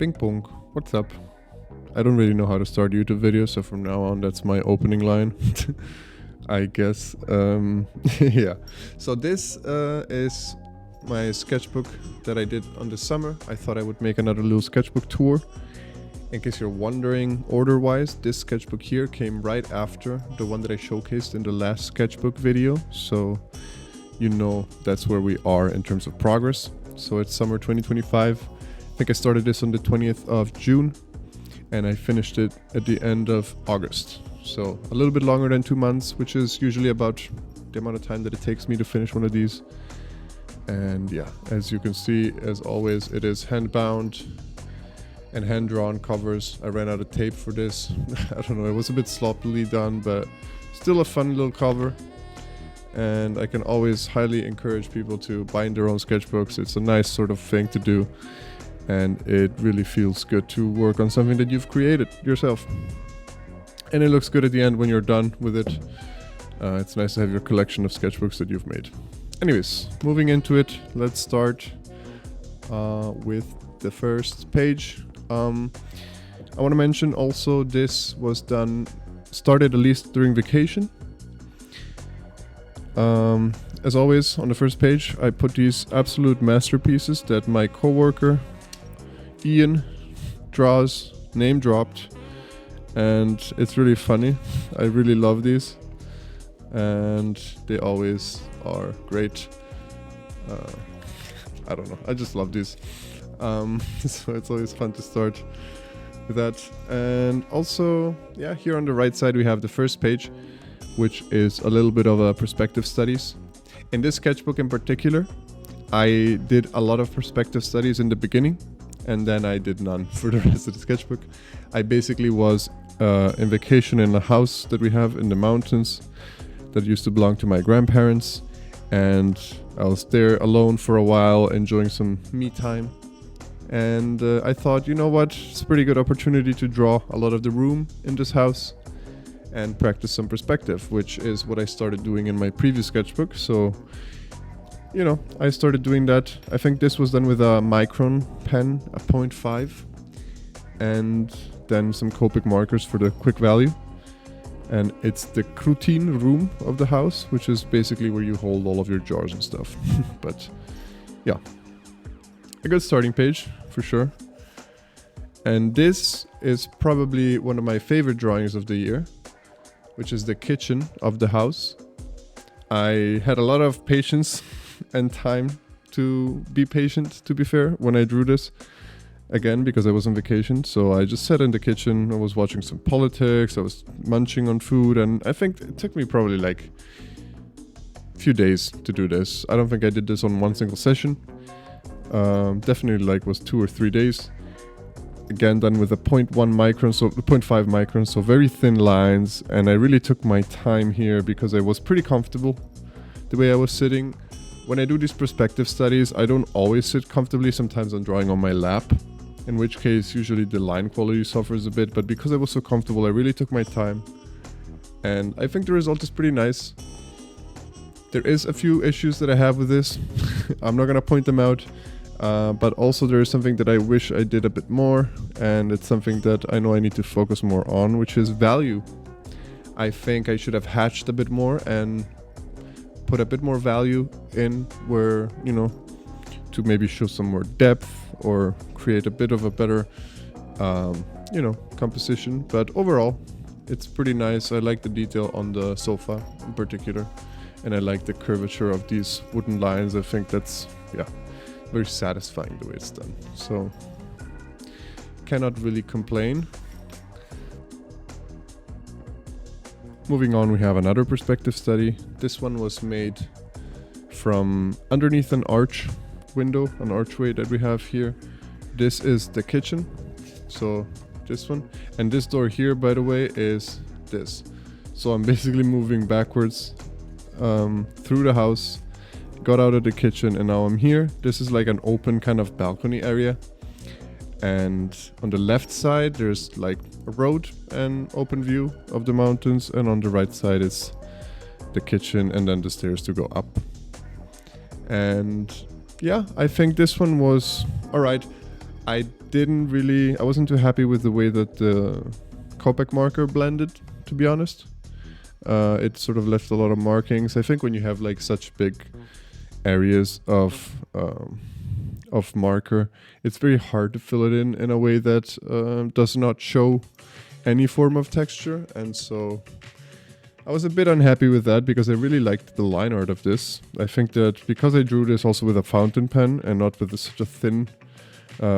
Ping pong, what's up? I don't really know how to start YouTube videos, so from now on that's my opening line. I guess. Yeah. So this is my sketchbook that I did on the summer. I thought I would make another little sketchbook tour. In case you're wondering, order-wise, this sketchbook here came right after the one that I showcased in the last sketchbook video. So you know that's where we are in terms of progress. So it's summer 2025. I think I started this on the 20th of June and I finished it at the end of August. So a little bit longer than 2 months, which is usually about the amount of time that it takes me to finish one of these. And yeah, as you can see, as always, it is hand-bound and hand-drawn covers. I ran out of tape for this. I don't know, it was a bit sloppily done, but still a fun little cover. And I can always highly encourage people to bind their own sketchbooks. It's a nice sort of thing to do. And it really feels good to work on something that you've created yourself. And it looks good at the end when you're done with it. It's nice to have your collection of sketchbooks that you've made. Anyways, moving into it, let's start with the first page. I want to mention also this was started at least during vacation. As always, on the first page, I put these absolute masterpieces that my coworker Ian draws, name dropped, and it's really funny. I really love these, and they always are great. I don't know, I just love these. So it's always fun to start with that. And also, yeah, here on the right side we have the first page, which is a little bit of a perspective studies. In this sketchbook in particular, I did a lot of perspective studies in the beginning, and then I did none for the rest of the sketchbook. I basically was in vacation in a house that we have in the mountains that used to belong to my grandparents, and I was there alone for a while enjoying some me time. And I thought, you know what, it's a pretty good opportunity to draw a lot of the room in this house and practice some perspective, which is what I started doing in my previous sketchbook. So, you know, I started doing that. I think this was done with a Micron pen, a 0.5, and then some Copic markers for the quick value. And it's the routine room of the house, which is basically where you hold all of your jars and stuff. But yeah, a good starting page for sure. And this is probably one of my favorite drawings of the year, which is the kitchen of the house. I had a lot of patience and time to be patient, to be fair, when I drew this. Again, because I was on vacation, so I just sat in the kitchen, I was watching some politics, I was munching on food, and I think it took me probably like a few days to do this. I don't think I did this on one single session. Definitely like was 2 or 3 days. Again, done with a 0.1 micron, so 0.5 micron, so very thin lines, and I really took my time here because I was pretty comfortable the way I was sitting. When I do these perspective studies, I don't always sit comfortably. Sometimes I'm drawing on my lap, in which case usually the line quality suffers a bit, but because I was so comfortable, I really took my time, and I think the result is pretty nice. There is a few issues that I have with this. I'm not gonna point them out. But also there is something that I wish I did a bit more, and it's something that I know I need to focus more on, which is value. I think I should have hatched a bit more and put a bit more value in where, you know, to maybe show some more depth or create a bit of a better, you know, composition. But overall, it's pretty nice. I like the detail on the sofa in particular, and I like the curvature of these wooden lines. I think that's, yeah, very satisfying the way it's done. So cannot really complain. Moving on, we have another perspective study. This one was made from underneath an arch window, an archway that we have here. This is the kitchen, so this one. And this door here, by the way, is this. So I'm basically moving backwards through the house, got out of the kitchen, and now I'm here. This is like an open kind of balcony area, and on the left side there's like a road and open view of the mountains, and on the right side is the kitchen and then the stairs to go up. And yeah, I think this one was alright. I wasn't too happy with the way that the Copic marker blended, to be honest. It sort of left a lot of markings. I think when you have like such big areas of marker, it's very hard to fill it in a way that does not show any form of texture, and so I was a bit unhappy with that because I really liked the line art of this. I think that because I drew this also with a fountain pen and not with such a thin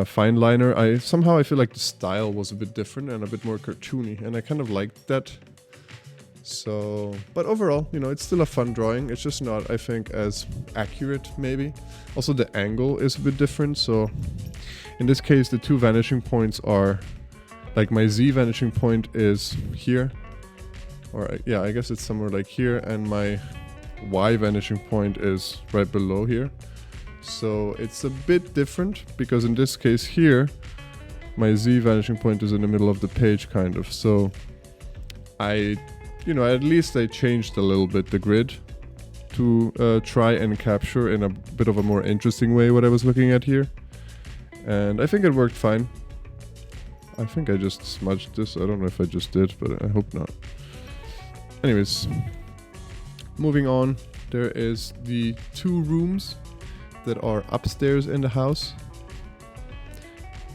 fine liner, I feel like the style was a bit different and a bit more cartoony, and I kind of liked that. So, but overall, you know, it's still a fun drawing. It's just not, I think, as accurate maybe. Also the angle is a bit different, so in this case the two vanishing points are, like my Z vanishing point is here, or yeah, I guess it's somewhere like here, and my Y vanishing point is right below here. So it's a bit different because in this case here, my Z vanishing point is in the middle of the page kind of. So at least I changed a little bit the grid to try and capture in a bit of a more interesting way what I was looking at here. And I think it worked fine. I think I just smudged this. I don't know if I just did, but I hope not. Anyways, moving on, there is the two rooms that are upstairs in the house.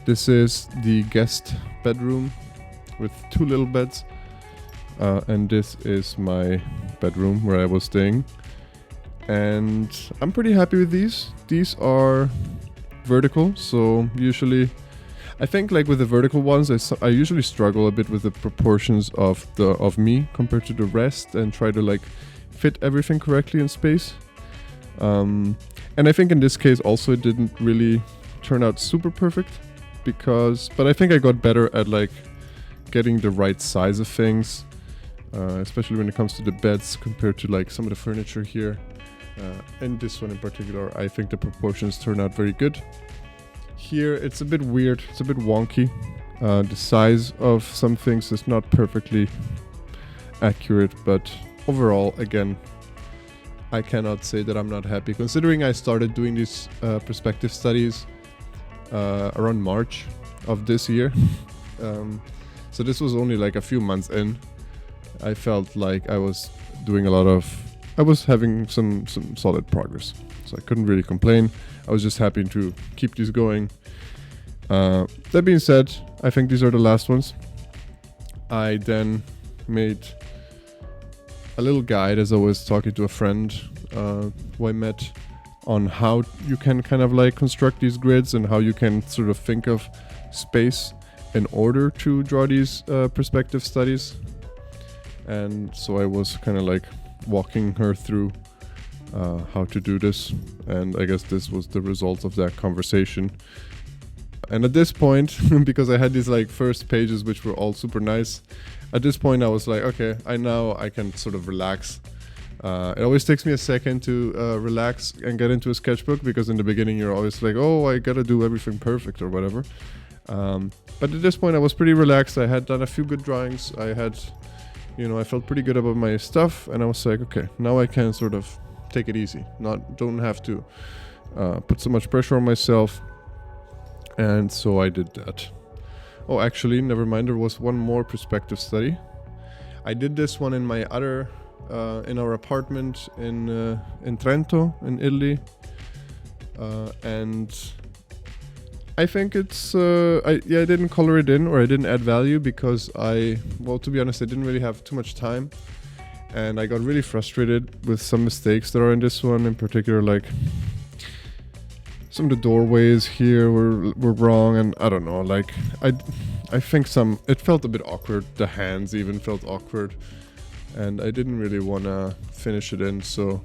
This is the guest bedroom with two little beds. And this is my bedroom where I was staying. And I'm pretty happy with these. These are vertical, so usually I think like with the vertical ones I usually struggle a bit with the proportions of me compared to the rest and try to like fit everything correctly in space. And I think in this case also it didn't really turn out super perfect but I think I got better at like getting the right size of things, especially when it comes to the beds compared to like some of the furniture here. And this one in particular, I think the proportions turn out very good. Here it's a bit weird, it's a bit wonky. The size of some things is not perfectly accurate, but overall, again, I cannot say that I'm not happy, considering I started doing these perspective studies around March of this year. So this was only like a few months in. I felt like I was having some solid progress, so I couldn't really complain. I was just happy to keep these going. That being said, I think these are the last ones. I then made a little guide as I was talking to a friend who I met on how you can kind of like construct these grids and how you can sort of think of space in order to draw these perspective studies. And so I was kind of like walking her through how to do this, and I guess this was the result of that conversation. And at this point, because I had these like first pages which were all super nice, at this point I was like, okay, I can sort of relax. It always takes me a second to relax and get into a sketchbook, because in the beginning you're always like, oh, I gotta do everything perfect or whatever. But at this point I was pretty relaxed. I had done a few good drawings. I felt pretty good about my stuff, and I was like, okay, now I can sort of take it easy. Don't have to put so much pressure on myself. And so I did that. Oh, actually, never mind. There was one more perspective study. I did this one in my in our apartment in Trento, in Italy, and I think it's I didn't color it in, or I didn't add value, because to be honest, I didn't really have too much time, and I got really frustrated with some mistakes that are in this one. In particular, like some of the doorways here were wrong, and I don't know, like I think it felt a bit awkward. The hands even felt awkward, and I didn't really want to finish it in. So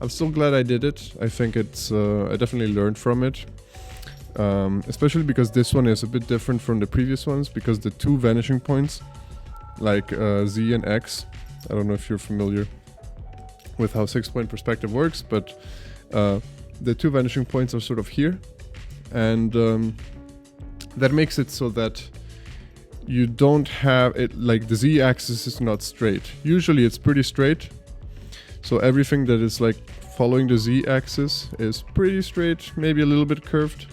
I'm still glad I did it. I think I definitely learned from it. Especially because this one is a bit different from the previous ones, because the two vanishing points, like Z and X, I don't know if you're familiar with how 6-point perspective works, but the two vanishing points are sort of here, and that makes it so that you don't have it, like the Z axis is not straight. Usually it's pretty straight, so everything that is like following the Z axis is pretty straight, maybe a little bit curved.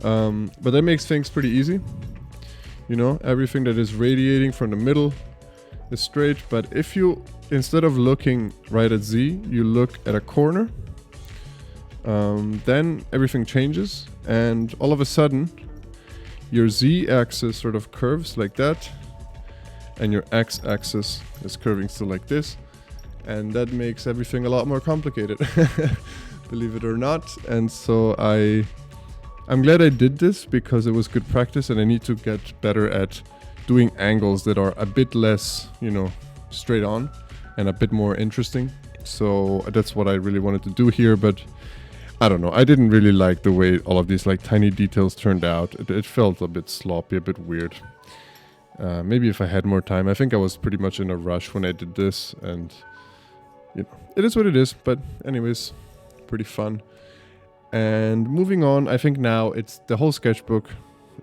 But that makes things pretty easy. You know, everything that is radiating from the middle is straight. But if you, instead of looking right at Z, you look at a corner, then everything changes. And all of a sudden, your Z-axis sort of curves like that. And your X-axis is curving still like this. And that makes everything a lot more complicated, believe it or not. And so I'm glad I did this because it was good practice, and I need to get better at doing angles that are a bit less, you know, straight on and a bit more interesting. So that's what I really wanted to do here, but I don't know. I didn't really like the way all of these like tiny details turned out. It felt a bit sloppy, a bit weird. Maybe if I had more time. I think I was pretty much in a rush when I did this, and you know, it is what it is. But anyways, pretty fun. And moving on, I think now it's the whole sketchbook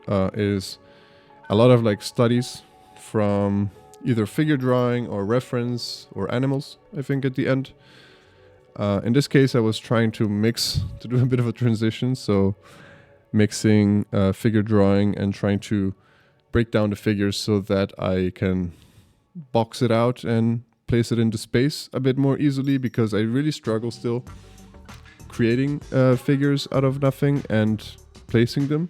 is a lot of like studies from either figure drawing or reference or animals, I think, at the end. In this case, I was trying to do a bit of a transition. So mixing figure drawing and trying to break down the figures so that I can box it out and place it into space a bit more easily, because I really struggle still creating figures out of nothing and placing them.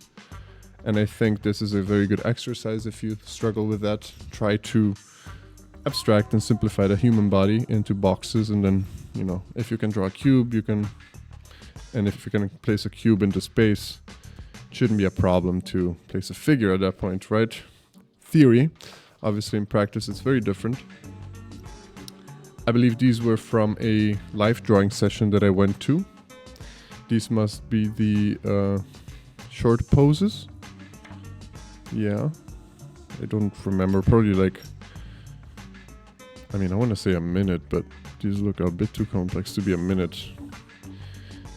And I think this is a very good exercise if you struggle with that. Try to abstract and simplify the human body into boxes, and then, you know, if you can draw a cube, you can, and if you can place a cube into space, it shouldn't be a problem to place a figure at that point, right? Theory. Obviously in practice it's very different. I believe these were from a live drawing session that I went to. These must be the short poses. Yeah, I don't remember. Probably like, I mean, I want to say a minute, but these look a bit too complex to be a minute.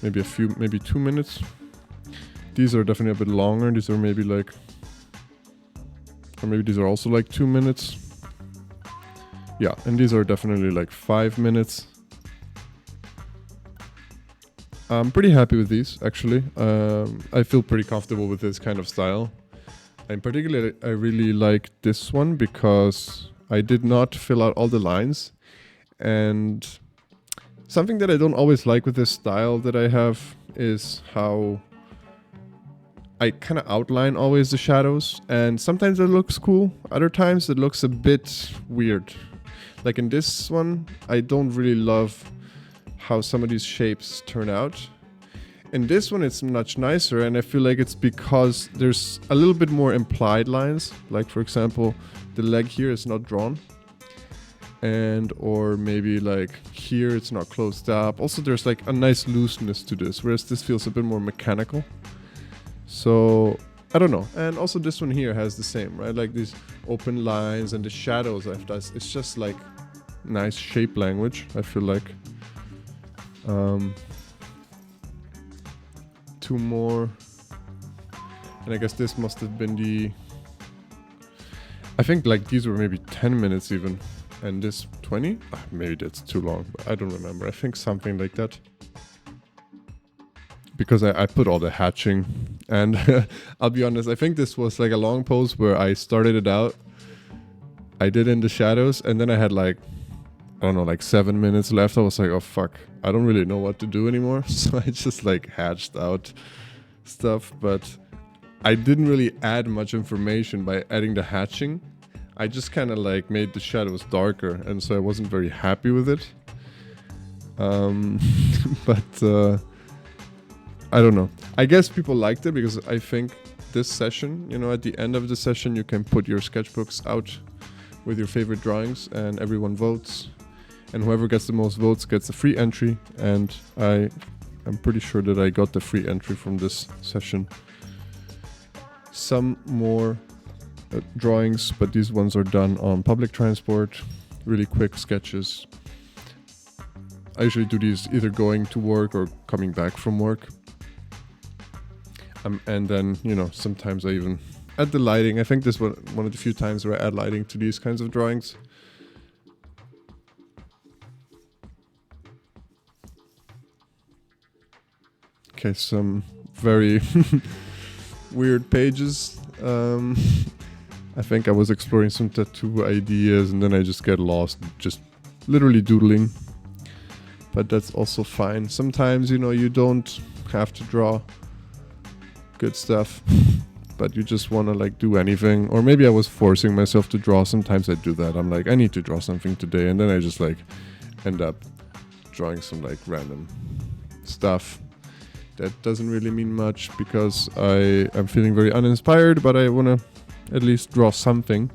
Maybe 2 minutes. These are definitely a bit longer. These are maybe like, or maybe these are also like 2 minutes. Yeah, and these are definitely like 5 minutes. I'm pretty happy with these, actually. I feel pretty comfortable with this kind of style. In particular, I really like this one because I did not fill out all the lines. And something that I don't always like with this style that I have is how I kind of outline always the shadows. And sometimes it looks cool. Other times it looks a bit weird. Like in this one, I don't really love how some of these shapes turn out. In this one it's much nicer, and I feel like it's because there's a little bit more implied lines. Like for example, the leg here is not drawn, and or maybe like here it's not closed up. Also there's like a nice looseness to this, whereas this feels a bit more mechanical. So I don't know. And also this one here has the same, right? Like these open lines and the shadows I've done. It's just like nice shape language, I feel like. Two more, and I guess this must have been the, I think like these were maybe 10 minutes even, and this 20? Maybe that's too long, but I don't remember. I think something like that, because I put all the hatching, and I'll be honest, I think this was like a long pose where I started it out, I did in the shadows, and then I had like, I don't know, like 7 minutes left. I was like, oh fuck, I don't really know what to do anymore. So I just like hatched out stuff, but I didn't really add much information by adding the hatching. I just kind of like made the shadows darker, and so I wasn't very happy with it. But I don't know. I guess people liked it because I think this session, you know, at the end of the session, you can put your sketchbooks out with your favorite drawings, and everyone votes. And whoever gets the most votes gets a free entry, and I'm pretty sure that I got the free entry from this session. Some more drawings, but these ones are done on public transport, really quick sketches. I usually do these either going to work or coming back from work. And then, you know, sometimes I even add the lighting. I think this was one of the few times where I add lighting to these kinds of drawings. Okay, some very weird pages. I think I was exploring some tattoo ideas and then I just get lost, just literally doodling. But that's also fine. Sometimes, you know, you don't have to draw good stuff, but you just want to like do anything. Or maybe I was forcing myself to draw. Sometimes I do that. I'm like, I need to draw something today. And then I just like end up drawing some like random stuff that doesn't really mean much because I'm feeling very uninspired, but I want to at least draw something.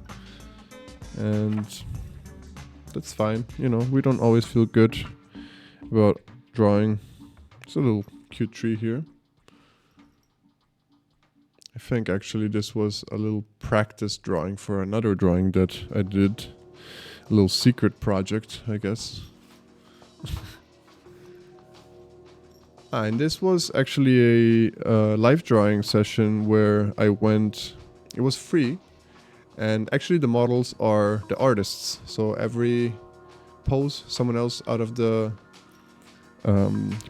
And that's fine. You know, we don't always feel good about drawing. It's a little cute tree here. I think actually this was a little practice drawing for another drawing that I did. A little secret project, I guess. And this was actually a live drawing session where I went, it was free, and actually the models are the artists. So every pose, someone else out of the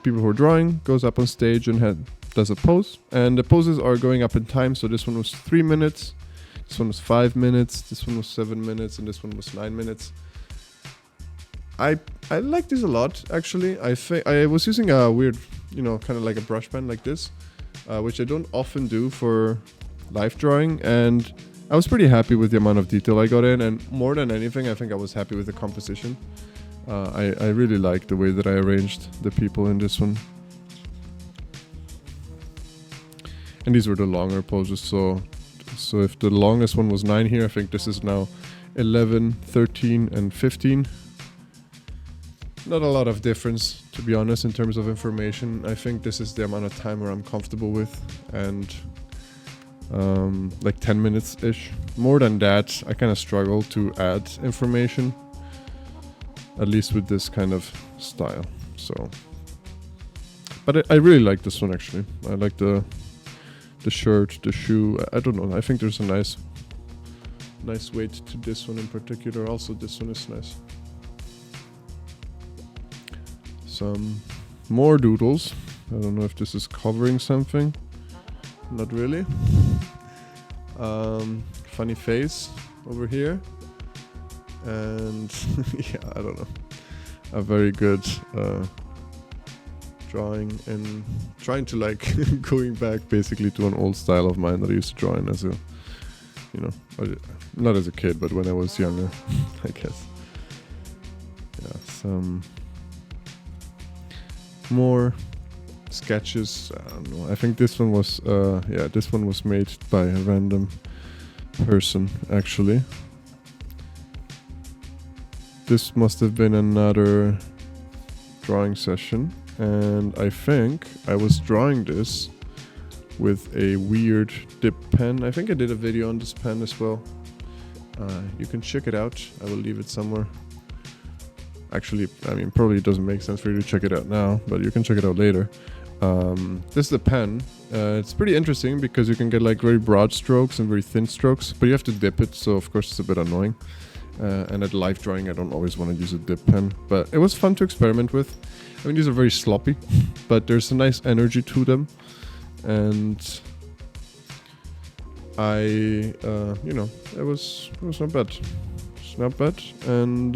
people who are drawing goes up on stage and does a pose. And the poses are going up in time. So this one was 3 minutes, this one was 5 minutes, this one was 7 minutes, and this one was 9 minutes. I like this a lot, actually. I was using a weird, you know, kind of like a brush pen like this, which I don't often do for live drawing, and I was pretty happy with the amount of detail I got in, and more than anything, I think I was happy with the composition. I really like the way that I arranged the people in this one. And these were the longer poses, so if the longest one was 9 here, I think this is now 11, 13, and 15. Not a lot of difference, to be honest, in terms of information. I think this is the amount of time where I'm comfortable with, and like 10 minutes-ish. More than that, I kind of struggle to add information, at least with this kind of style. So, but I really like this one, actually. I like the shirt, the shoe. I don't know. I think there's a nice weight to this one in particular. Also, this one is nice. Some more doodles. I don't know if this is covering something. Not really. Funny face over here. And yeah, I don't know. A very good drawing, and trying to like going back basically to an old style of mine that I used to draw in as a, you know, not as a kid, but when I was younger, I guess. Yeah, some more sketches. I don't know. I think this one was this one was made by a random person, actually. This must have been another drawing session, and I think I was drawing this with a weird dip pen. I think I did a video on this pen as well. You can check it out. I will leave it somewhere. Actually, I mean, probably it doesn't make sense for you to check it out now, but you can check it out later. This is a pen. It's pretty interesting because you can get like very broad strokes and very thin strokes, but you have to dip it, so of course it's a bit annoying. And at live drawing, I don't always want to use a dip pen, but it was fun to experiment with. I mean, these are very sloppy, but there's a nice energy to them, and you know, it was not bad. It's not bad, and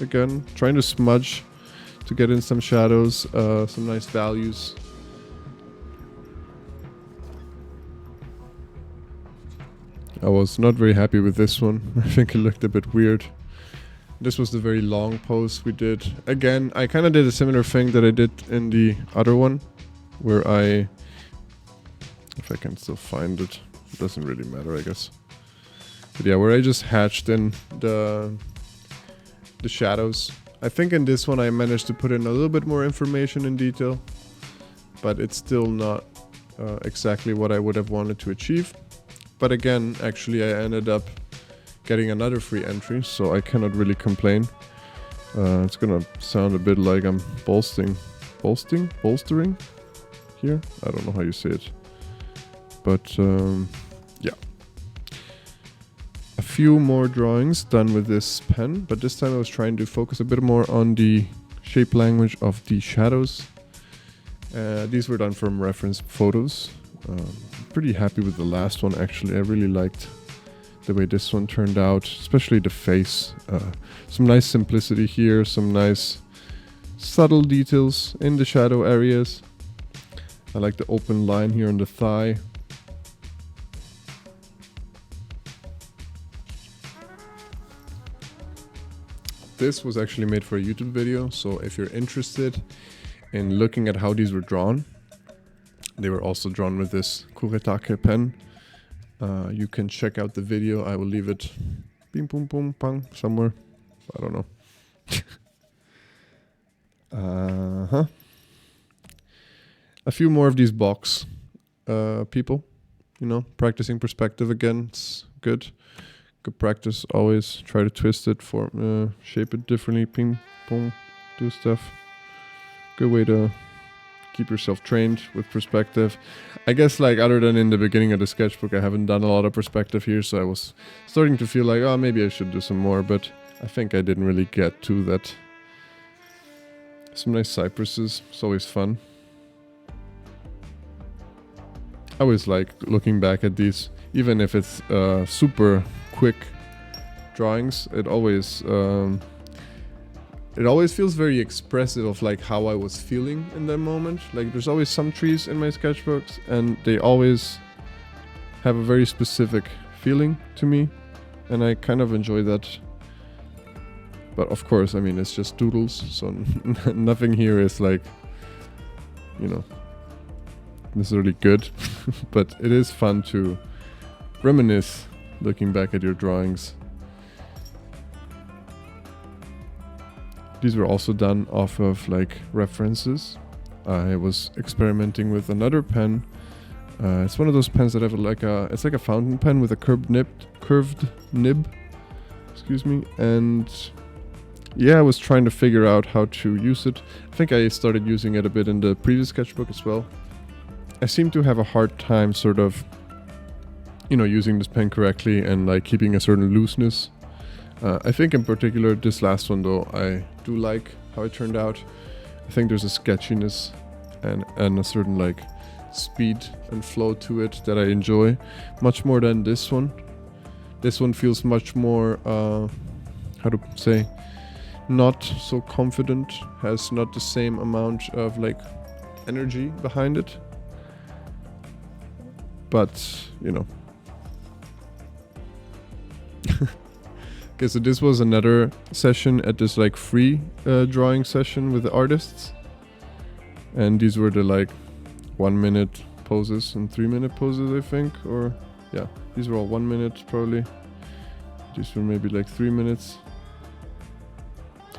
again, trying to smudge to get in some shadows, some nice values. I was not very happy with this one. I think it looked a bit weird. This was the very long pose we did. Again, I kind of did a similar thing that I did in the other one, where if I can still find it, it doesn't really matter, I guess. But yeah, where I just hatched in the shadows. I think in this one I managed to put in a little bit more information in detail, but it's still not exactly what I would have wanted to achieve. But again, actually I ended up getting another free entry, so I cannot really complain. It's gonna sound a bit like I'm bolstering here. I don't know how you say it, but yeah. A few more drawings done with this pen, but this time I was trying to focus a bit more on the shape language of the shadows. These were done from reference photos. pretty happy with the last one actually. I really liked the way this one turned out, especially the face. Some nice simplicity here, some nice subtle details in the shadow areas. I like the open line here on the thigh. This was actually made for a YouTube video, so if you're interested in looking at how these were drawn, they were also drawn with this Kuretake pen. You can check out the video. I will leave it bing boom boom pang somewhere. I don't know. A few more of these box people, you know, practicing perspective again. It's good. Good practice. Always try to twist it, shape it differently. Ping pong, do stuff. Good way to keep yourself trained with perspective. I guess, like, other than in the beginning of the sketchbook, I haven't done a lot of perspective here, so I was starting to feel like, oh, maybe I should do some more, but I think I didn't really get to that. Some nice cypresses. It's always fun. I always like looking back at these, even if it's super quick drawings. It always feels very expressive of like how I was feeling in that moment. Like, there's always some trees in my sketchbooks, and they always have a very specific feeling to me, and I kind of enjoy that. But of course, I mean, it's just doodles, so nothing here is like, you know, necessarily good. But it is fun to reminisce looking back at your drawings. These were also done off of like references. I was experimenting with another pen. It's one of those pens that have it's like a fountain pen with a curved nib. Excuse me. And yeah, I was trying to figure out how to use it. I think I started using it a bit in the previous sketchbook as well. I seem to have a hard time sort of, you know, using this pen correctly and like keeping a certain looseness. I think in particular this last one though, I do like how it turned out. I think there's a sketchiness and a certain like speed and flow to it that I enjoy much more than this one. This one feels much more, how to say, not so confident, has not the same amount of like energy behind it. But, you know. Okay, so this was another session at this like free drawing session with the artists. And these were the like 1 minute poses and 3 minute poses, I think. Or yeah, these were all 1 minute probably. These were maybe like 3 minutes.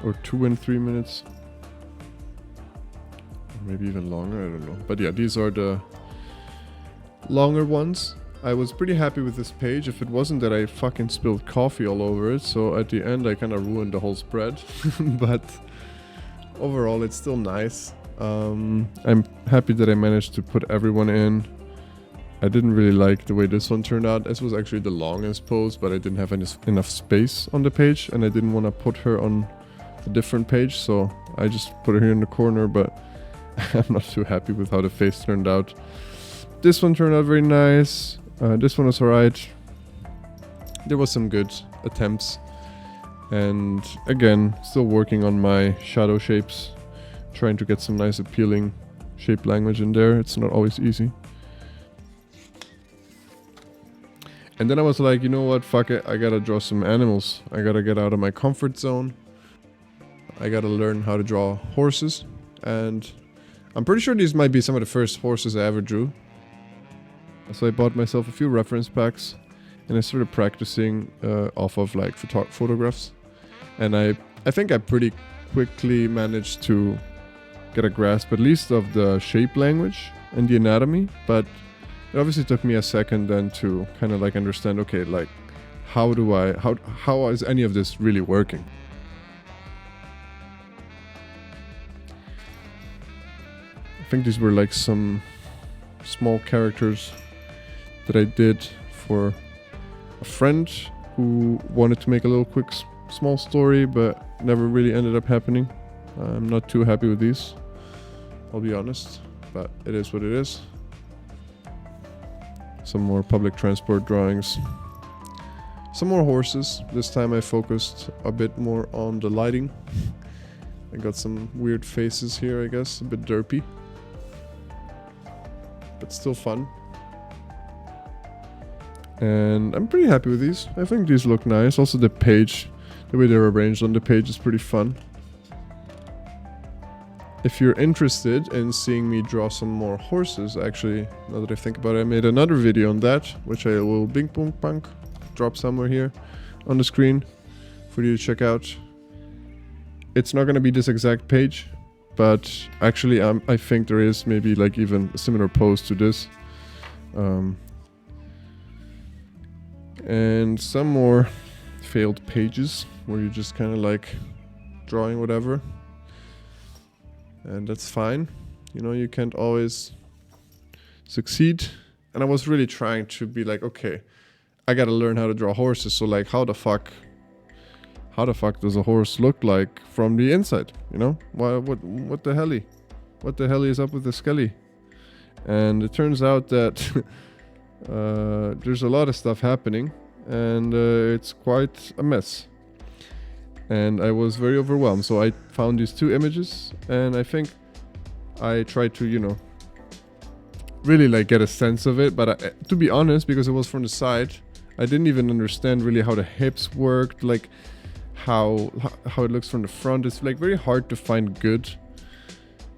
Or 2 and 3 minutes. Or maybe even longer, I don't know. But yeah, these are the longer ones. I was pretty happy with this page, if it wasn't that I fucking spilled coffee all over it, so at the end I kind of ruined the whole spread. But overall it's still nice. I'm happy that I managed to put everyone in. I didn't really like the way this one turned out. This was actually the longest pose, but I didn't have enough space on the page, and I didn't want to put her on a different page, so I just put her here in the corner, but I'm not too happy with how the face turned out. This one turned out very nice. This one was alright. There was some good attempts. And again, still working on my shadow shapes. Trying to get some nice appealing shape language in there. It's not always easy. And then I was like, you know what, fuck it. I gotta draw some animals. I gotta get out of my comfort zone. I gotta learn how to draw horses. And I'm pretty sure these might be some of the first horses I ever drew. So I bought myself a few reference packs and I started practicing off of like photographs. And I think I pretty quickly managed to get a grasp at least of the shape language and the anatomy. But it obviously took me a second then to kind of like understand, okay, like how is any of this really working? I think these were like some small characters that I did for a friend who wanted to make a little quick small story, but never really ended up happening. I'm not too happy with these, I'll be honest, but it is what it is. Some more public transport drawings. Some more horses. This time I focused a bit more on the lighting. I got some weird faces here, I guess. A bit derpy. But still fun. And I'm pretty happy with these. I think these look nice. Also the page, the way they're arranged on the page is pretty fun. If you're interested in seeing me draw some more horses, actually, now that I think about it, I made another video on that, which I will bing boom punk drop somewhere here on the screen for you to check out. It's not going to be this exact page, but actually I think there is maybe like even a similar pose to this. And some more failed pages where you're just kind of like drawing whatever. And that's fine. You know, you can't always succeed. And I was really trying to be like, okay, I gotta learn how to draw horses. So like, how the fuck does a horse look like from the inside? You know, what the hell? What the hell is up with the skelly? And it turns out that there's a lot of stuff happening, and it's quite a mess. And I was very overwhelmed, so I found these two images, and I think I tried to, you know, really like get a sense of it. But to be honest, because it was from the side, I didn't even understand really how the hips worked, like how it looks from the front. It's like very hard to find good,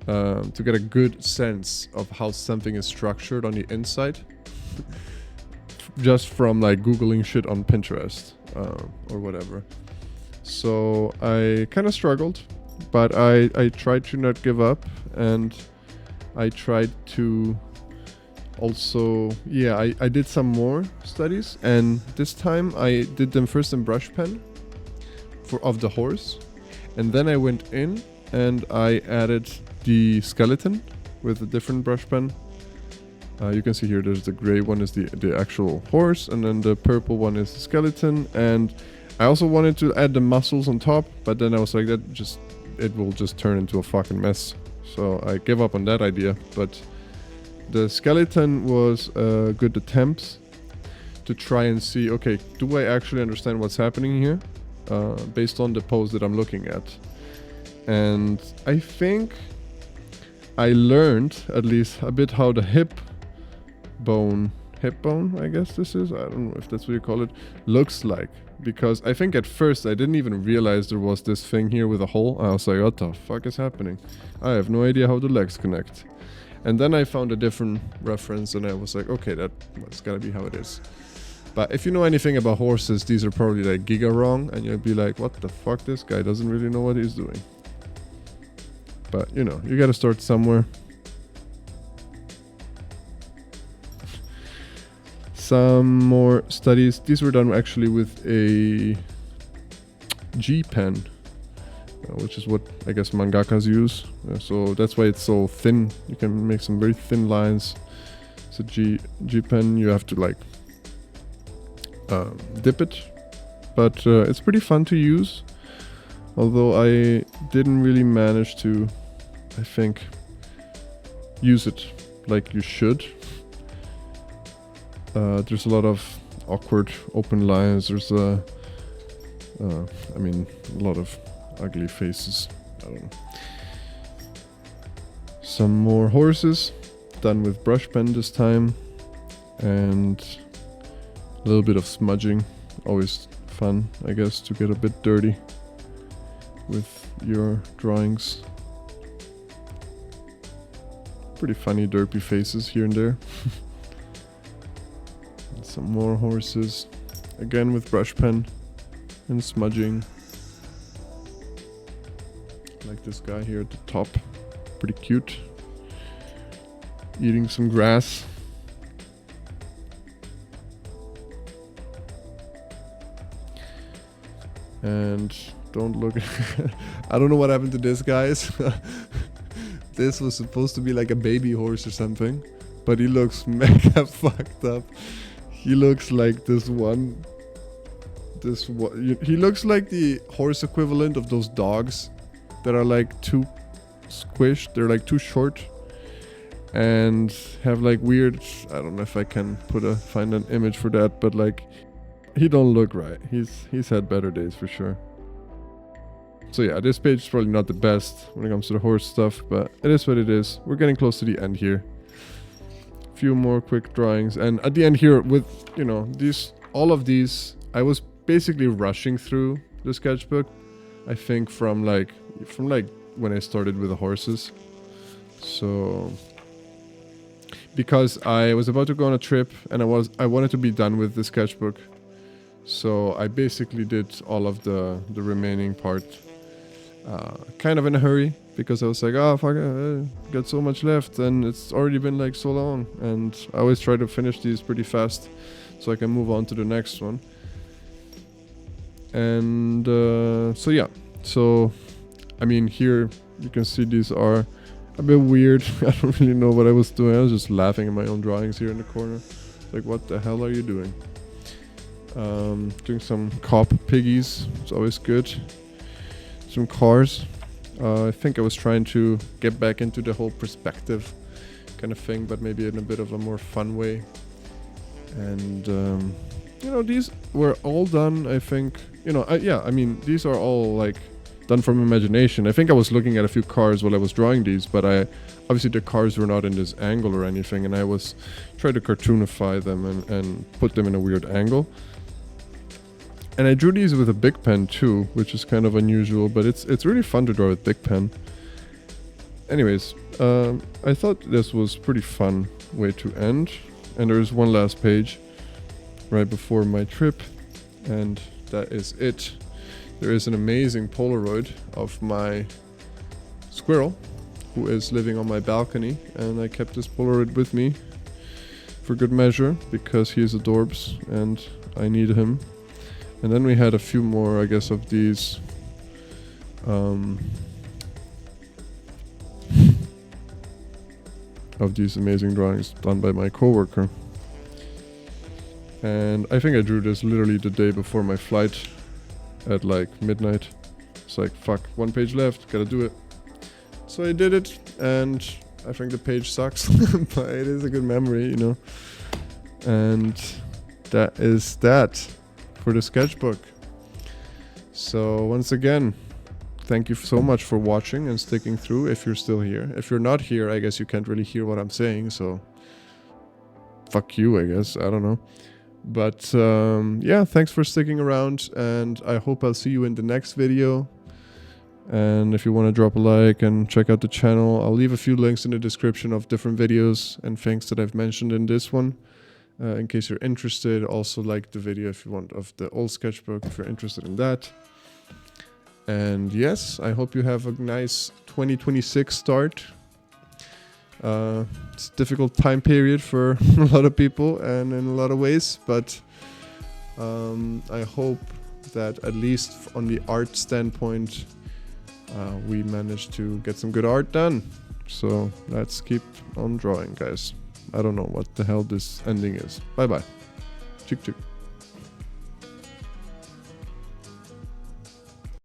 to get a good sense of how something is structured on the inside, just from like Googling shit on Pinterest or whatever. So I kind of struggled, but I tried to not give up, and I tried to also, yeah, I did some more studies, and this time I did them first in brush pen of the horse, and then I went in and I added the skeleton with a different brush pen. You can see here there's the gray one is the actual horse, and then the purple one is the skeleton. And I also wanted to add the muscles on top, but then I was like, it will just turn into a fucking mess. So I gave up on that idea. But the skeleton was a good attempt to try and see, okay, do I actually understand what's happening here based on the pose that I'm looking at? And I think I learned at least a bit how the hip bone, I guess this is, I don't know if that's what you call it, looks like. Because I think at first I didn't even realize there was this thing here with a hole. I was like, what the fuck is happening? I have no idea how the legs connect. And then I found a different reference, and I was like, okay, that's gotta be how it is. But if you know anything about horses, these are probably like giga wrong, and you'll be like, what the fuck, this guy doesn't really know what he's doing. But you know, you gotta start somewhere. Some more studies. These were done actually with a G pen, which is what I guess mangakas use. So that's why it's so thin. You can make some very thin lines. It's a G pen. You have to like dip it, but it's pretty fun to use. Although I didn't really manage to, I think, use it like you should. There's a lot of awkward open lines. There's a lot of ugly faces. I don't know. Some more horses, done with brush pen this time, and a little bit of smudging. Always fun, I guess, to get a bit dirty with your drawings. Pretty funny derpy faces here and there. Some more horses, again with brush pen and smudging. Like this guy here at the top, pretty cute, eating some grass. And don't look I don't know what happened to this, guys. This was supposed to be like a baby horse or something, but he looks mega fucked up. He looks like this one. He looks like the horse equivalent of those dogs that are like too squished. They're like too short. and have like weird, I don't know if I can find an image for that, but like he don't look right. He's had better days for sure. So yeah, this page is probably not the best when it comes to the horse stuff, but it is what it is. We're getting close to the end here. Few more quick drawings, and at the end here with, you know, all of these I was basically rushing through the sketchbook, I think from like when I started with the horses. So because I was about to go on a trip and I wanted to be done with the sketchbook, so I basically did all of the remaining part kind of in a hurry, because I was like, oh fuck, I got so much left and it's already been like so long, and I always try to finish these pretty fast so I can move on to the next one. And so yeah, so I mean, here you can see these are a bit weird. I don't really know what I was doing. I was just laughing at my own drawings here in the corner. Like, what the hell are you doing? Doing some cop piggies. It's always good. Some cars. I think I was trying to get back into the whole perspective kind of thing, but maybe in a bit of a more fun way. And you know, these were all done, I think. You know, yeah, I mean, these are all like done from imagination. I think I was looking at a few cars while I was drawing these, but obviously the cars were not in this angle or anything, and I was trying to cartoonify them and put them in a weird angle. And I drew these with a big pen too, which is kind of unusual, but it's really fun to draw with big pen. Anyways, I thought this was pretty fun way to end. And there's one last page right before my trip, and that is it. There is an amazing Polaroid of my squirrel who is living on my balcony, and I kept this Polaroid with me for good measure because he is adorbs and I need him. And then we had a few more, I guess, of these amazing drawings done by my coworker. And I think I drew this literally the day before my flight at like midnight. It's like, fuck, one page left, gotta do it. So I did it, and I think the page sucks, but it is a good memory, you know. And that is that for the sketchbook. So once again, thank you so much for watching and sticking through if you're still here. If you're not here, I guess you can't really hear what I'm saying, so fuck you, I guess, I don't know. But yeah, thanks for sticking around, and I hope I'll see you in the next video. And if you want to drop a like and check out the channel, I'll leave a few links in the description of different videos and things that I've mentioned in this one, in case you're interested. Also like the video if you want of the old sketchbook, if you're interested in that. And yes, I hope you have a nice 2026 start. It's a difficult time period for a lot of people and in a lot of ways, but I hope that at least on the art standpoint, we managed to get some good art done. So let's keep on drawing, guys. I don't know what the hell this ending is. Bye bye. Chik chik.